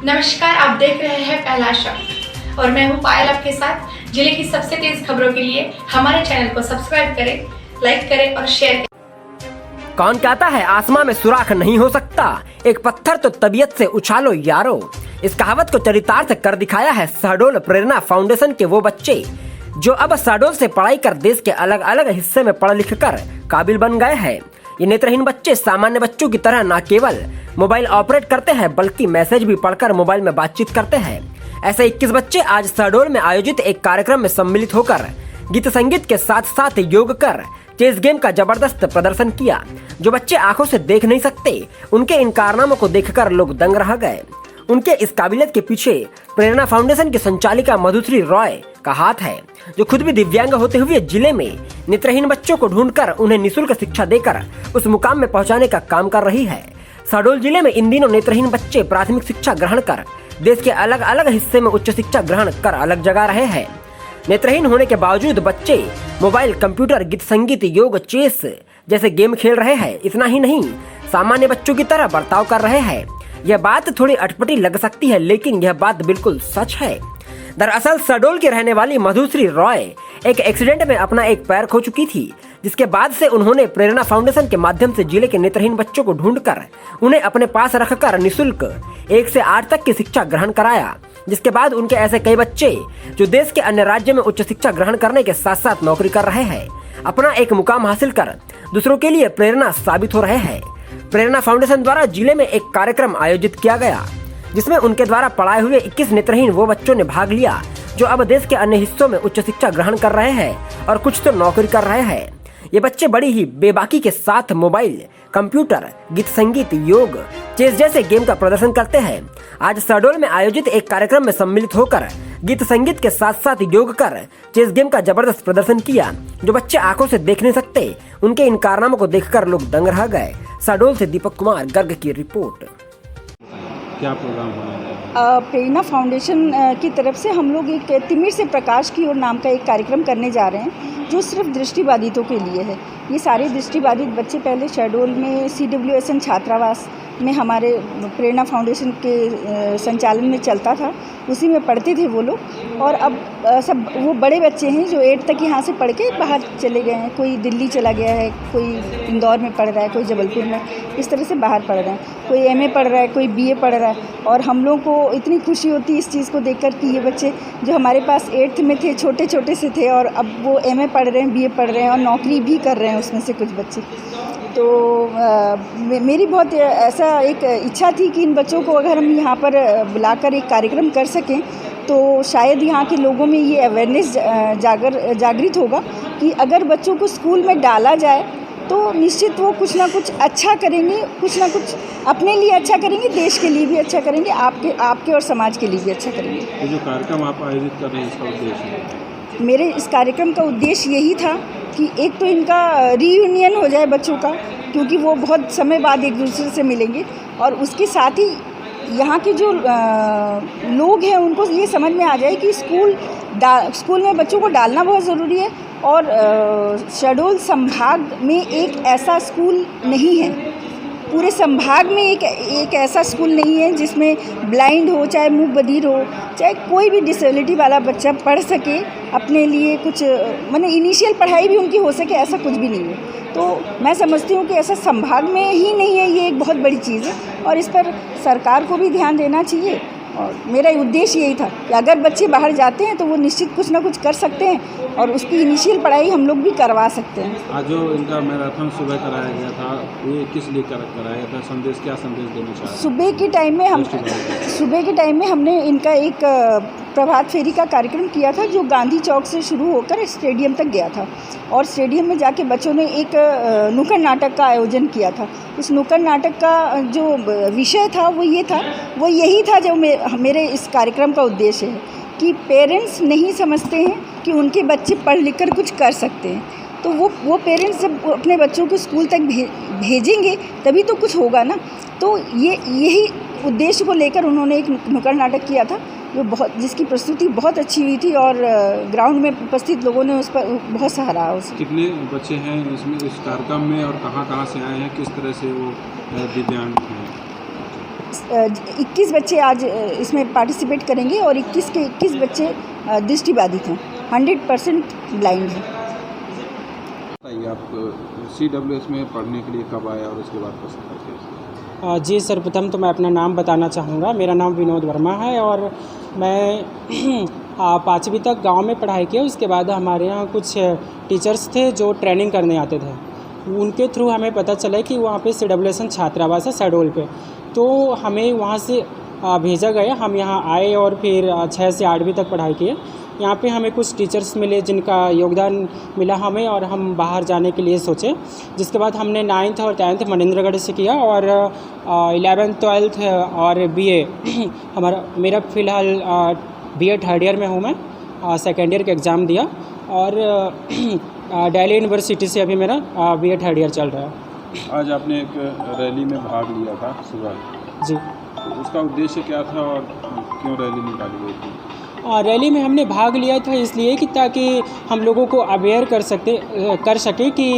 नमस्कार, आप देख रहे हैं पहला शब्द और मैं हूं पायल आपके साथ। जिले की सबसे तेज खबरों के लिए हमारे चैनल को सब्सक्राइब करें, लाइक करें और शेयर करें। कौन कहता है आसमां में सुराख नहीं हो सकता, एक पत्थर तो तबीयत से उछालो यारो। इस कहावत को चरितार्थ कर दिखाया है शहडोल प्रेरणा फाउंडेशन के वो बच्चे जो अब शहडोल से पढ़ाई कर देश के अलग अलग हिस्से में पढ़ लिख कर काबिल बन गए हैं। ये नेत्रहीन बच्चे सामान्य बच्चों की तरह न केवल मोबाइल ऑपरेट करते हैं बल्कि मैसेज भी पढ़कर मोबाइल में बातचीत करते हैं। ऐसे 21 बच्चे आज शहडोल में आयोजित एक कार्यक्रम में सम्मिलित होकर गीत संगीत के साथ साथ योग कर चेस गेम का जबरदस्त प्रदर्शन किया। जो बच्चे आंखों से देख नहीं सकते, उनके इन कारनामों को देखकर लोग दंग रह गए। उनके इस काबिलियत के पीछे प्रेरणा फाउंडेशन की संचालिका मधुश्री रॉय का हाथ है, जो खुद भी दिव्यांग होते हुए जिले में नेत्रहीन बच्चों को ढूंढकर उन्हें निःशुल्क शिक्षा देकर उस मुकाम में पहुंचाने का काम कर रही है। शहडोल जिले में इन दिनों नेत्रहीन बच्चे प्राथमिक शिक्षा ग्रहण कर देश के अलग अलग हिस्से में उच्च शिक्षा ग्रहण कर अलग जगह रहे हैं। नेत्रहीन होने के बावजूद बच्चे मोबाइल, कंप्यूटर, गीत संगीत, योग, चेस जैसे गेम खेल रहे हैं। इतना ही नहीं, सामान्य बच्चों की तरह बर्ताव कर रहे हैं। यह बात थोड़ी अटपटी लग सकती है, लेकिन यह बात बिल्कुल सच है। दरअसल शहडोल की रहने वाली मधुश्री रॉय एक एक्सीडेंट में अपना एक पैर खो चुकी थी, जिसके बाद से उन्होंने प्रेरणा फाउंडेशन के माध्यम से जिले के नेत्रहीन बच्चों को ढूंढकर उन्हें अपने पास रखकर निःशुल्क 1 से 8 तक की शिक्षा ग्रहण कराया। जिसके बाद उनके ऐसे कई बच्चे जो देश के अन्य राज्य में उच्च शिक्षा ग्रहण करने के साथ साथ नौकरी कर रहे हैं, अपना एक मुकाम हासिल कर दूसरों के लिए प्रेरणा साबित हो रहे हैं। प्रेरणा फाउंडेशन द्वारा जिले में एक कार्यक्रम आयोजित किया गया, जिसमें उनके द्वारा पढ़ाए हुए 21 नेत्रहीन वो बच्चों ने भाग लिया जो अब देश के अन्य हिस्सों में उच्च शिक्षा ग्रहण कर रहे हैं और कुछ तो नौकरी कर रहे हैं। ये बच्चे बड़ी ही बेबाकी के साथ मोबाइल, कंप्यूटर, गीत संगीत, योग, चेस जैसे गेम का प्रदर्शन करते हैं। आज शहडोल में आयोजित एक कार्यक्रम में सम्मिलित होकर गीत संगीत के साथ साथ योग कर चेस गेम का जबरदस्त प्रदर्शन किया। जो बच्चे आंखों से देख नहीं सकते, उनके इन कारनामों को देखकर लोग दंग रह गए। शहडोल से दीपक कुमार गर्ग की रिपोर्ट। क्या प्रोग्राम होने वाला है? प्रेरणा फाउंडेशन की तरफ से हम लोग एक तिमिर से प्रकाश की ओर नाम का एक कार्यक्रम करने जा रहे हैं, जो सिर्फ दृष्टिबाधितों के लिए है। ये सारे दृष्टिबाधित बच्चे पहले शहडोल में CWSN छात्रावास में हमारे प्रेरणा फाउंडेशन के संचालन में चलता था, उसी में पढ़ते थे वो लोग। और अब सब वो बड़े बच्चे हैं जो 8 तक यहाँ से पढ़ के बाहर चले गए हैं। कोई दिल्ली चला गया है, कोई इंदौर में पढ़ रहा है, कोई जबलपुर में, इस तरह से बाहर पढ़ रहे हैं। कोई MA पढ़ रहा है, कोई BA पढ़ रहा है। और हम लोग को इतनी खुशी होती है इस चीज़ को देखकर कि ये बच्चे जो हमारे पास 8th में थे, छोटे छोटे से थे, और अब वो MA पढ़ रहे हैं, BA पढ़ रहे हैं और नौकरी भी कर रहे हैं उसमें से कुछ बच्चे। तो मेरी बहुत ऐसा एक इच्छा थी कि इन बच्चों को अगर हम यहाँ पर बुलाकर एक कार्यक्रम कर सकें तो शायद यहाँ के लोगों में ये अवेयरनेस जागृत होगा कि अगर बच्चों को स्कूल में डाला जाए तो निश्चित वो कुछ ना कुछ अच्छा करेंगे, कुछ ना कुछ अपने लिए अच्छा करेंगे, देश के लिए भी अच्छा करेंगे, आपके और समाज के लिए भी अच्छा करेंगे। ये जो कार्यक्रम आप आयोजित कर रहे हैं, इसका उद्देश्य? मेरे इस कार्यक्रम का उद्देश्य यही था कि एक तो इनका रीयूनियन हो जाए बच्चों का, क्योंकि वो बहुत समय बाद एक दूसरे से मिलेंगे, और उसके साथ ही यहाँ के जो लोग हैं उनको ये समझ में आ जाए कि स्कूल में बच्चों को डालना बहुत ज़रूरी है। और शहडोल संभाग में एक ऐसा स्कूल नहीं है, पूरे संभाग में एक ऐसा स्कूल नहीं है जिसमें ब्लाइंड हो, चाहे मूक बधिर हो, चाहे कोई भी डिसेबिलिटी वाला बच्चा पढ़ सके, अपने लिए कुछ माने इनिशियल पढ़ाई भी उनकी हो सके, ऐसा कुछ भी नहीं है। तो मैं समझती हूँ कि ऐसा संभाग में ही नहीं है, ये एक बहुत बड़ी चीज़ है और इस पर सरकार को भी ध्यान देना चाहिए। और मेरा उद्देश्य यही था कि अगर बच्चे बाहर जाते हैं तो वो निश्चित कुछ ना कुछ कर सकते हैं और उसकी इनिशियल पढ़ाई हम लोग भी करवा सकते हैं। आज जो इनका मैराथन सुबह कराया गया था, ये किस लिए कराया था? क्या संदेश देना चाहते हैं? सुबह के टाइम में हमने इनका एक प्रभात फेरी का कार्यक्रम किया था, जो गांधी चौक से शुरू होकर स्टेडियम तक गया था। और स्टेडियम में जाके बच्चों ने एक नुक्कड़ नाटक का आयोजन किया था। उस नुक्कड़ नाटक का जो विषय था वो यही था जो मेरे इस कार्यक्रम का उद्देश्य है कि पेरेंट्स नहीं समझते हैं कि उनके बच्चे पढ़ लिख कर कुछ कर सकते हैं। तो वो पेरेंट्स जब अपने बच्चों को स्कूल तक भेजेंगे तभी तो कुछ होगा ना। तो यही उद्देश्य को लेकर उन्होंने एक नुक्कड़ नाटक किया था, जिसकी प्रस्तुति बहुत अच्छी हुई थी और ग्राउंड में उपस्थित लोगों ने उस पर बहुत सराहा उसे। कितने बच्चे हैं इसमें, इस कार्यक्रम में, और कहाँ से आए हैं, किस तरह से वो दिव्यांग हैं? 21 बच्चे आज इसमें पार्टिसिपेट करेंगे और 21 के 21 बच्चे दृष्टिबाधित हैं, 100% ब्लाइंड हैं। बताइए आप CWS में पढ़ने के लिए कब आए और उसके बाद पसंद करके? जी सर्वप्रथम तो मैं अपना नाम बताना चाहूँगा। मेरा नाम विनोद वर्मा है और मैं 5वीं तक गांव में पढ़ाई किया। उसके बाद हमारे यहाँ कुछ टीचर्स थे जो ट्रेनिंग करने आते थे, उनके थ्रू हमें पता चला कि वहाँ पे CWS छात्रावास है शहडोल पे, तो हमें वहाँ से भेजा गया। हम यहाँ आए और फिर 6 से 8वीं तक पढ़ाई किए। यहाँ पे हमें कुछ टीचर्स मिले जिनका योगदान मिला हमें और हम बाहर जाने के लिए सोचे। जिसके बाद हमने 9th और 10th मनेंद्रगढ़ से किया और 11th 12th और BA मेरा फ़िलहाल BA थर्ड ईयर में हूँ मैं, सेकेंड ईयर का एग्ज़ाम दिया और दिल्ली यूनिवर्सिटी से अभी मेरा BA थर्ड ईयर चल रहा है। आज आपने एक रैली में भाग लिया था सुबह जी, तो उसका उद्देश्य क्या था और क्यों रैली निकाली गई थी? रैली में हमने भाग लिया था इसलिए कि ताकि हम लोगों को अवेयर कर सके कि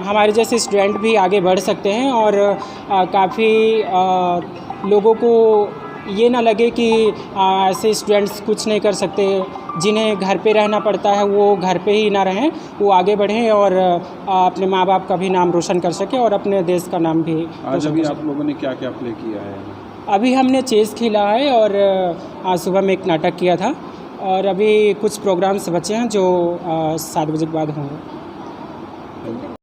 हमारे जैसे स्टूडेंट भी आगे बढ़ सकते हैं और काफ़ी लोगों को ये ना लगे कि ऐसे स्टूडेंट्स कुछ नहीं कर सकते। जिन्हें घर पे रहना पड़ता है वो घर पे ही ना रहें, वो आगे बढ़ें और अपने माँ बाप का भी नाम रोशन कर सकें और अपने देश का नाम भी। आज अभी आप लोगों ने क्या क्या प्ले किया है? अभी हमने चेस खेला है और आज सुबह में एक नाटक किया था और अभी कुछ प्रोग्राम्स बचे हैं जो 7 बजे के बाद होंगे।